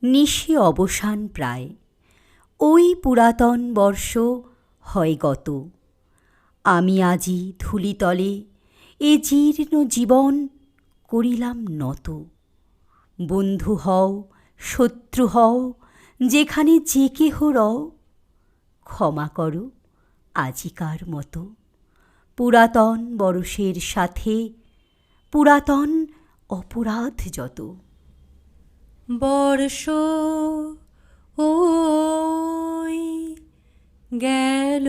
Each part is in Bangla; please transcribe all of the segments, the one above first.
নিশি অবসান প্রায়, ওই পুরাতন বর্ষ হয় গত। আমি আজি ধূলিতলে এ জীর্ণ জীবন করিলাম নত। বন্ধু হও শত্রু হও যেখানে যে কেহ রও, ক্ষমা করো আজিকার মতো। পুরাতন বরষের সাথে পুরাতন অপরাধ যত। বর্ষ ওই গেল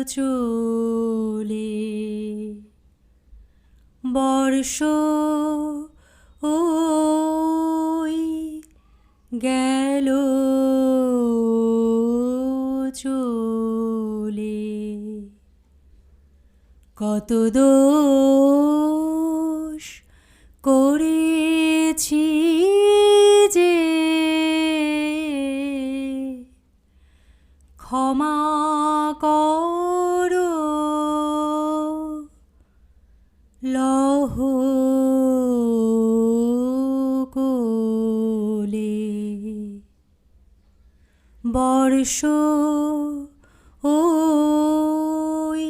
চলে, বর্ষ ওই গেল চলে। কত দোষ করেছি যে, ক্ষমা করো লহ কোলে। বর্ষ ওই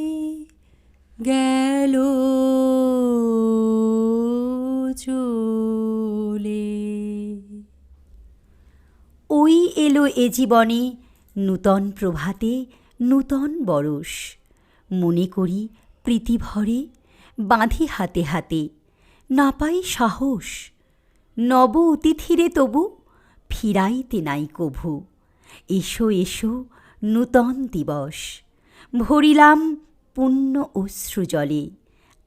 গেল চলে। ওই এলো এ জীবনে নূতন প্রভাতে নূতন বরষ। মনে করি প্রীতি ভরে বাঁধি হাতে হাতে, না পাই সাহস। নব অতিথিরে তবু ফিরাইতে নাই কভু। এসো এসো নূতন দিবস, ভরিলাম পুণ্য অশ্রু জলে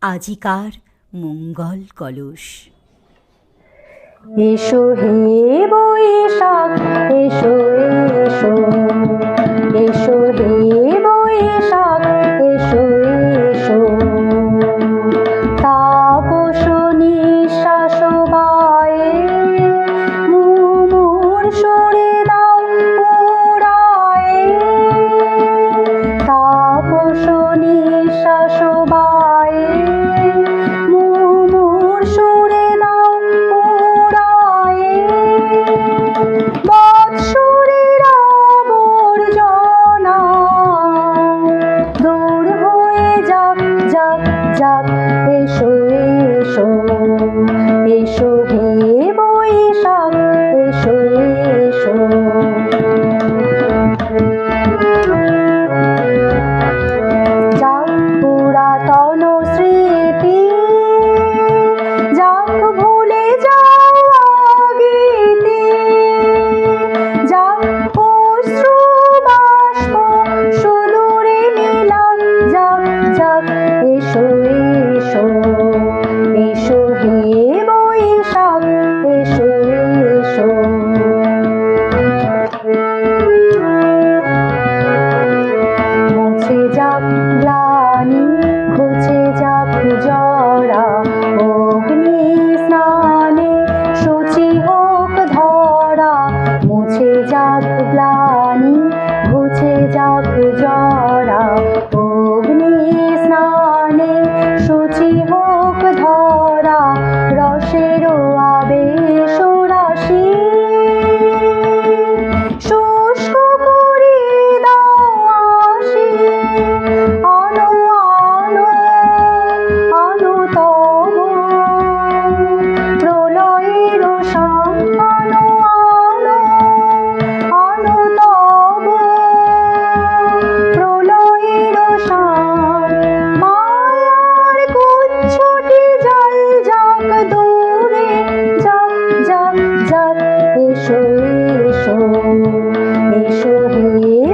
আজিকার মঙ্গল কলস। এসো হে বৈশাখ এসো এসো, এসো হে বৈশাখ এসো এসো। তাপস নিঃশ্বাস বায়ে মুমূর্ষুরে দাও উড়ায়ে। তাপস নিঃশ্বাস বায়ে মুমূর্ষুরে দাও উড়ায়ে। বৎসরের আবর্জনা দূর হয়ে যাক যাক যাক। এসো এসো, এসো হে বৈশাখ এসো এসো। যাক পুরাতন স্মৃতি, যাক ভুলে যাওয়া গীতি। যাক অশ্রু বাষ্প সুদূরে নীলাভ যাক যাক। এসো এসো, এসো হে বৈশাখ এসো এসো। মুছে যাক গ্লানি ঘুচে যাক জরা, অগ্নি স্নানে শুচি হোক ধরা। মুছে যাক গ্লানি ঘুচে যাক জরা, অগ্নি স্নানে শুচি হোক ধরা। রসের আবেশ রাশি শুষ্ক করে দাও আসি। আলো আলো আলো তব প্রলয়ের শাম। আলো আলো আলো তব প্রলয়ের শাম। মায়ার কুচ্ছটি জল যাক দূরে যাক যাক যাক। এসো এসো, এসো হে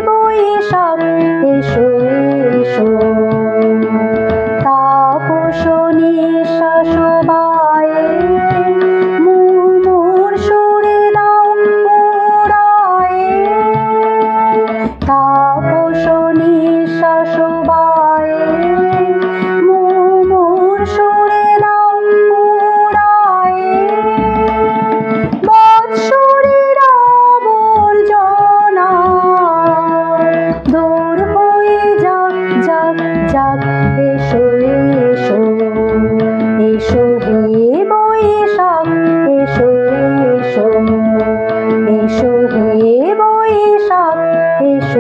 বৈশাখ এসো এসো। তাপস নিঃশ্বাস বায়ে মুমূর্ষুরে দাও উড়ায়ে। তাপস নিঃশ্বাস বায়ে মুমূর্ষুরে দাও উড়ায়ে। বৎসরের আবর্জনা দূর হয়ে যাক যাক যাক। এসো এসো, এসো হে বৈশাখ এসো